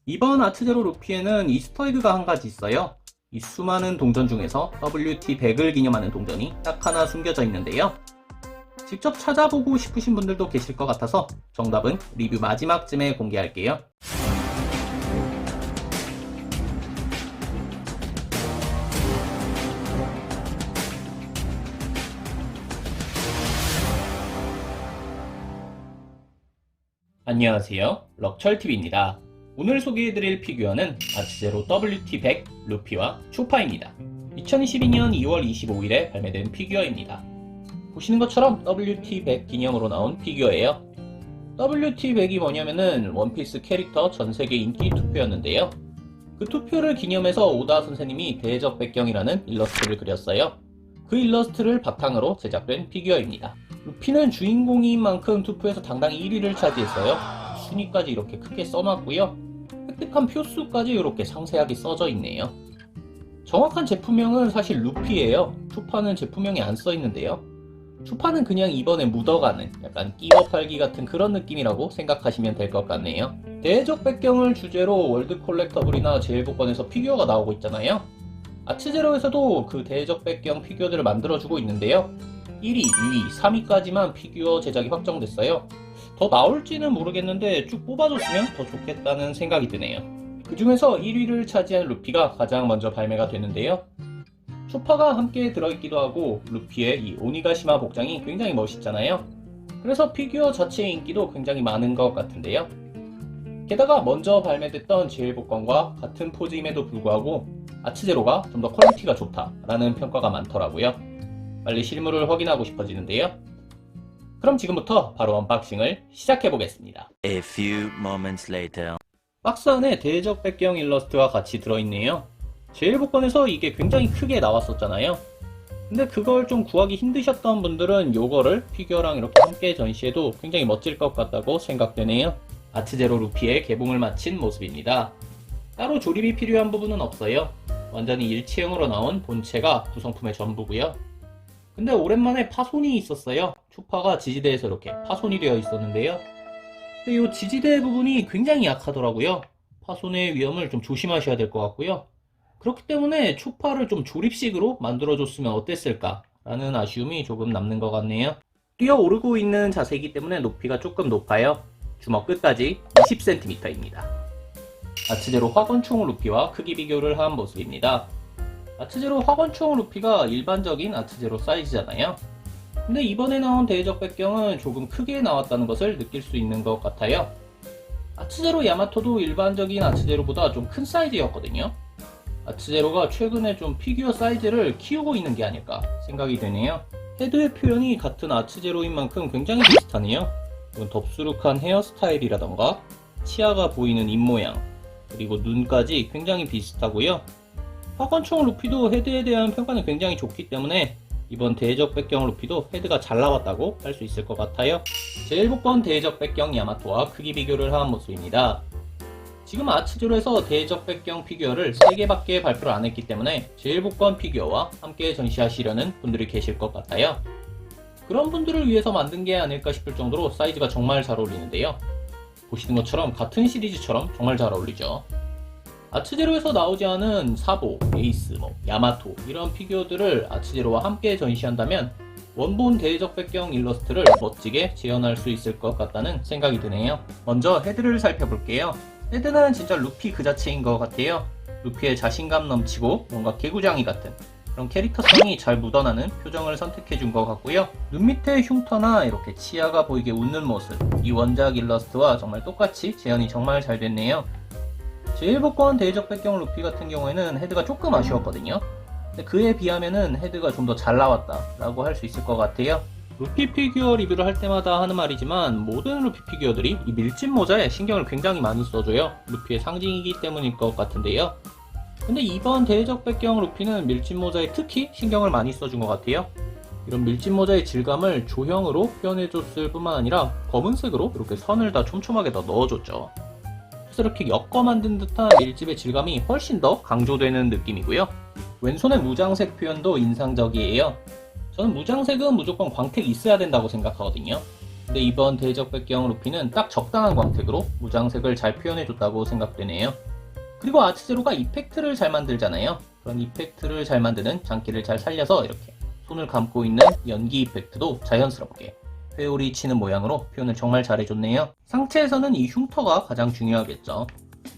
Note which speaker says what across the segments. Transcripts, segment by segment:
Speaker 1: 이번 아트제로 루피에는 이스터에그가 한 가지 있어요. 이 수많은 동전 중에서 WT100을 기념하는 동전이 딱 하나 숨겨져 있는데요. 직접 찾아보고 싶으신 분들도 계실 것 같아서 정답은 리뷰 마지막쯤에 공개할게요. 안녕하세요, 럭철TV입니다. 오늘 소개해드릴 피규어는 아트제로 WT100 루피와 초파입니다. 2022년 2월 25일에 발매된 피규어입니다. 보시는 것처럼 WT100 기념으로 나온 피규어예요. WT100이 뭐냐면은 원피스 캐릭터 전세계 인기 투표였는데요. 그 투표를 기념해서 오다 선생님이 대적 백경이라는 일러스트를 그렸어요. 그 일러스트를 바탕으로 제작된 피규어입니다. 루피는 주인공인 만큼 투표에서 당당히 1위를 차지했어요. 순위까지 이렇게 크게 써놨고요. 획득한 표수까지 이렇게 상세하게 써져 있네요. 정확한 제품명은 사실 루피예요. 초파는 제품명이 안 써있는데요. 초파는 그냥 이번에 묻어가는 약간 끼워 팔기 같은 그런 느낌이라고 생각하시면 될 것 같네요. 대적 백경을 주제로 월드 콜렉터블이나 제일복권에서 피규어가 나오고 있잖아요. 아트제로에서도 그 대적 백경 피규어들을 만들어주고 있는데요. 1위, 2위, 3위까지만 피규어 제작이 확정됐어요. 더 나올지는 모르겠는데 쭉 뽑아줬으면 더 좋겠다는 생각이 드네요. 그 중에서 1위를 차지한 루피가 가장 먼저 발매가 되는데요. 초파가 함께 들어있기도 하고 루피의 이 오니가시마 복장이 굉장히 멋있잖아요. 그래서 피규어 자체의 인기도 굉장히 많은 것 같은데요. 게다가 먼저 발매됐던 제일복권과 같은 포즈임에도 불구하고 아트제로가 좀 더 퀄리티가 좋다라는 평가가 많더라고요. 빨리 실물을 확인하고 싶어지는데요. 그럼 지금부터 바로 언박싱을 시작해보겠습니다.
Speaker 2: A few moments later.
Speaker 1: 박스 안에 대적 백경 일러스트가 같이 들어있네요. 제일복권에서 이게 굉장히 크게 나왔었잖아요. 근데 그걸 좀 구하기 힘드셨던 분들은 요거를 피규어랑 이렇게 함께 전시해도 굉장히 멋질 것 같다고 생각되네요. 아트제로 루피의 개봉을 마친 모습입니다. 따로 조립이 필요한 부분은 없어요. 완전히 일체형으로 나온 본체가 구성품의 전부고요. 근데 오랜만에 파손이 있었어요. 초파가 지지대에서 이렇게 파손이 되어 있었는데요. 근데 이 지지대 부분이 굉장히 약하더라고요. 파손의 위험을 좀 조심하셔야 될 것 같고요. 그렇기 때문에 초파를 좀 조립식으로 만들어줬으면 어땠을까 라는 아쉬움이 조금 남는 것 같네요. 뛰어오르고 있는 자세이기 때문에 높이가 조금 높아요. 주먹 끝까지 20cm입니다. 아트제로 화건총 루피와 크기 비교를 한 모습입니다. 아트제로 화건총 루피가 일반적인 아트제로 사이즈잖아요. 근데 이번에 나온 대적 백경은 조금 크게 나왔다는 것을 느낄 수 있는 것 같아요. 아트제로 야마토도 일반적인 아트제로보다 좀 큰 사이즈였거든요. 아트제로가 최근에 좀 피규어 사이즈를 키우고 있는 게 아닐까 생각이 되네요. 헤드의 표현이 같은 아트제로인 만큼 굉장히 비슷하네요. 덥수룩한 헤어스타일이라던가 치아가 보이는 입모양, 그리고 눈까지 굉장히 비슷하고요. 화건총 루피도 헤드에 대한 평가는 굉장히 좋기 때문에 이번 대적 백경 루피도 헤드가 잘 나왔다고 할 수 있을 것 같아요. 제일복권 대적 백경 야마토와 크기 비교를 한 모습입니다. 지금 아트제로에서 대적 백경 피규어를 3개밖에 발표를 안 했기 때문에 제일복권 피규어와 함께 전시하시려는 분들이 계실 것 같아요. 그런 분들을 위해서 만든 게 아닐까 싶을 정도로 사이즈가 정말 잘 어울리는데요. 보시는 것처럼 같은 시리즈처럼 정말 잘 어울리죠. 아트제로에서 나오지 않은 사보, 에이스, 야마토 이런 피규어들을 아트제로와 함께 전시한다면 원본 대적 백경 일러스트를 멋지게 재현할 수 있을 것 같다는 생각이 드네요. 먼저 헤드를 살펴볼게요. 헤드는 진짜 루피 그 자체인 것 같아요. 루피의 자신감 넘치고 뭔가 개구장이 같은 그런 캐릭터성이 잘 묻어나는 표정을 선택해준 것 같고요. 눈 밑에 흉터나 이렇게 치아가 보이게 웃는 모습, 이 원작 일러스트와 정말 똑같이 재현이 정말 잘 됐네요. 제일복권 대적 백경 루피 같은 경우에는 헤드가 조금 아쉬웠거든요. 근데 그에 비하면은 헤드가 좀 더 잘 나왔다 라고 할 수 있을 것 같아요. 루피 피규어 리뷰를 할 때마다 하는 말이지만 모든 루피 피규어들이 이 밀짚 모자에 신경을 굉장히 많이 써줘요. 루피의 상징이기 때문일 것 같은데요. 근데 이번 대적 백경 루피는 밀짚 모자에 특히 신경을 많이 써준 것 같아요. 이런 밀짚 모자의 질감을 조형으로 표현해줬을 뿐만 아니라 검은색으로 이렇게 선을 다 촘촘하게 더 넣어줬죠. 그래서 이렇게 엮어 만든 듯한 밀집의 질감이 훨씬 더 강조되는 느낌이고요. 왼손의 무장색 표현도 인상적이에요. 저는 무장색은 무조건 광택이 있어야 된다고 생각하거든요. 근데 이번 대적 백경 루피는 딱 적당한 광택으로 무장색을 잘 표현해줬다고 생각되네요. 그리고 아트제로가 이펙트를 잘 만들잖아요. 그런 이펙트를 잘 만드는 장기를 잘 살려서 이렇게 손을 감고 있는 연기 이펙트도 자연스럽게 회오리 치는 모양으로 표현을 정말 잘해줬네요. 상체에서는 이 흉터가 가장 중요하겠죠.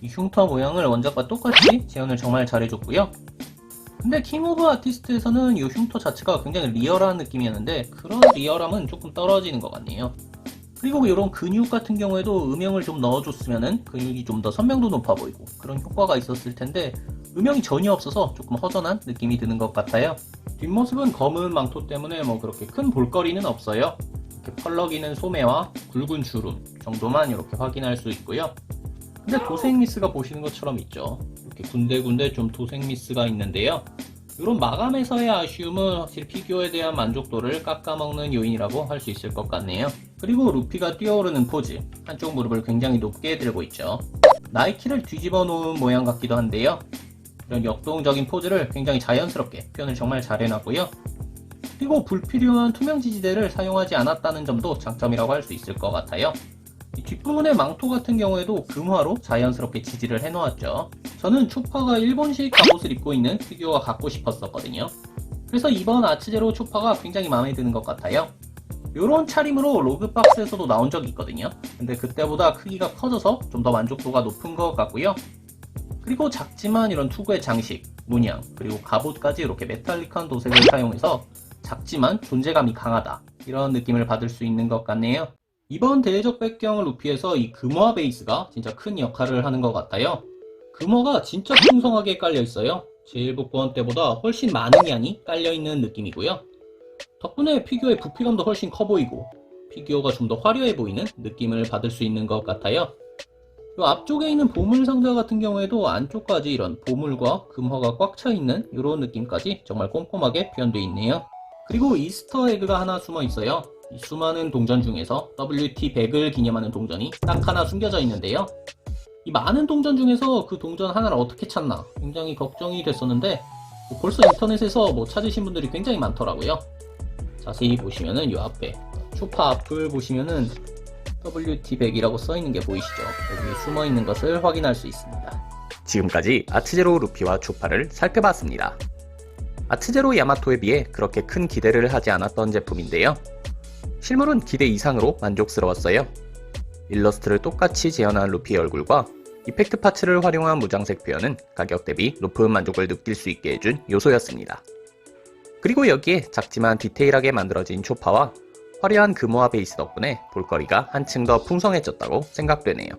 Speaker 1: 이 흉터 모양을 원작과 똑같이 재현을 정말 잘해줬고요. 근데 킹 오브 아티스트에서는 이 흉터 자체가 굉장히 리얼한 느낌이었는데 그런 리얼함은 조금 떨어지는 것 같네요. 그리고 이런 근육 같은 경우에도 음영을 좀 넣어줬으면 근육이 좀 더 선명도 높아 보이고 그런 효과가 있었을 텐데 음영이 전혀 없어서 조금 허전한 느낌이 드는 것 같아요. 뒷모습은 검은 망토 때문에 뭐 그렇게 큰 볼거리는 없어요. 이렇게 펄럭이는 소매와 굵은 주름 정도만 이렇게 확인할 수 있고요. 근데 도색 미스가 보시는 것처럼 있죠. 이렇게 군데군데 좀 도색 미스가 있는데요. 이런 마감에서의 아쉬움은 확실히 피규어에 대한 만족도를 깎아먹는 요인이라고 할 수 있을 것 같네요. 그리고 루피가 뛰어오르는 포즈, 한쪽 무릎을 굉장히 높게 들고 있죠. 나이키를 뒤집어 놓은 모양 같기도 한데요. 이런 역동적인 포즈를 굉장히 자연스럽게 표현을 정말 잘 해놨고요. 그리고 불필요한 투명 지지대를 사용하지 않았다는 점도 장점이라고 할 수 있을 것 같아요. 이 뒷부분의 망토 같은 경우에도 금화로 자연스럽게 지지를 해놓았죠. 저는 초파가 일본식 갑옷을 입고 있는 피규어가 갖고 싶었었거든요. 그래서 이번 아츠제로 초파가 굉장히 마음에 드는 것 같아요. 이런 차림으로 로그박스에서도 나온 적이 있거든요. 근데 그때보다 크기가 커져서 좀 더 만족도가 높은 것 같고요. 그리고 작지만 이런 투구의 장식, 문양, 그리고 갑옷까지 이렇게 메탈릭한 도색을 사용해서 작지만 존재감이 강하다, 이런 느낌을 받을 수 있는 것 같네요. 이번 대적 백경 루피에서 이 금화 베이스가 진짜 큰 역할을 하는 것 같아요. 금화가 진짜 풍성하게 깔려 있어요. 제1복권 때보다 훨씬 많은 양이 깔려 있는 느낌이고요. 덕분에 피규어의 부피감도 훨씬 커 보이고 피규어가 좀 더 화려해 보이는 느낌을 받을 수 있는 것 같아요. 이 앞쪽에 있는 보물 상자 같은 경우에도 안쪽까지 이런 보물과 금화가 꽉 차 있는 이런 느낌까지 정말 꼼꼼하게 표현되어 있네요. 그리고 이스터 에그가 하나 숨어 있어요. 이 수많은 동전 중에서 WT100을 기념하는 동전이 딱 하나 숨겨져 있는데요. 이 많은 동전 중에서 그 동전 하나를 어떻게 찾나 굉장히 걱정이 됐었는데 벌써 인터넷에서 찾으신 분들이 굉장히 많더라고요. 자세히 보시면은 이 앞에 초파 앞을 보시면은 WT100이라고 써있는 게 보이시죠? 여기 숨어있는 것을 확인할 수 있습니다.
Speaker 3: 지금까지 아트제로 루피와 초파를 살펴봤습니다. 아트제로 야마토에 비해 그렇게 큰 기대를 하지 않았던 제품인데요. 실물은 기대 이상으로 만족스러웠어요. 일러스트를 똑같이 재현한 루피의 얼굴과 이펙트 파츠를 활용한 무장색 표현은 가격 대비 높은 만족을 느낄 수 있게 해준 요소였습니다. 그리고 여기에 작지만 디테일하게 만들어진 초파와 화려한 금호화 베이스 덕분에 볼거리가 한층 더 풍성해졌다고 생각되네요.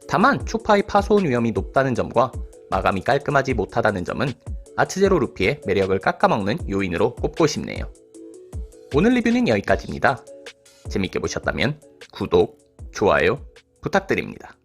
Speaker 3: 다만 초파의 파손 위험이 높다는 점과 마감이 깔끔하지 못하다는 점은 아트제로 루피의 매력을 깎아먹는 요인으로 꼽고 싶네요. 오늘 리뷰는 여기까지입니다. 재밌게 보셨다면 구독, 좋아요 부탁드립니다.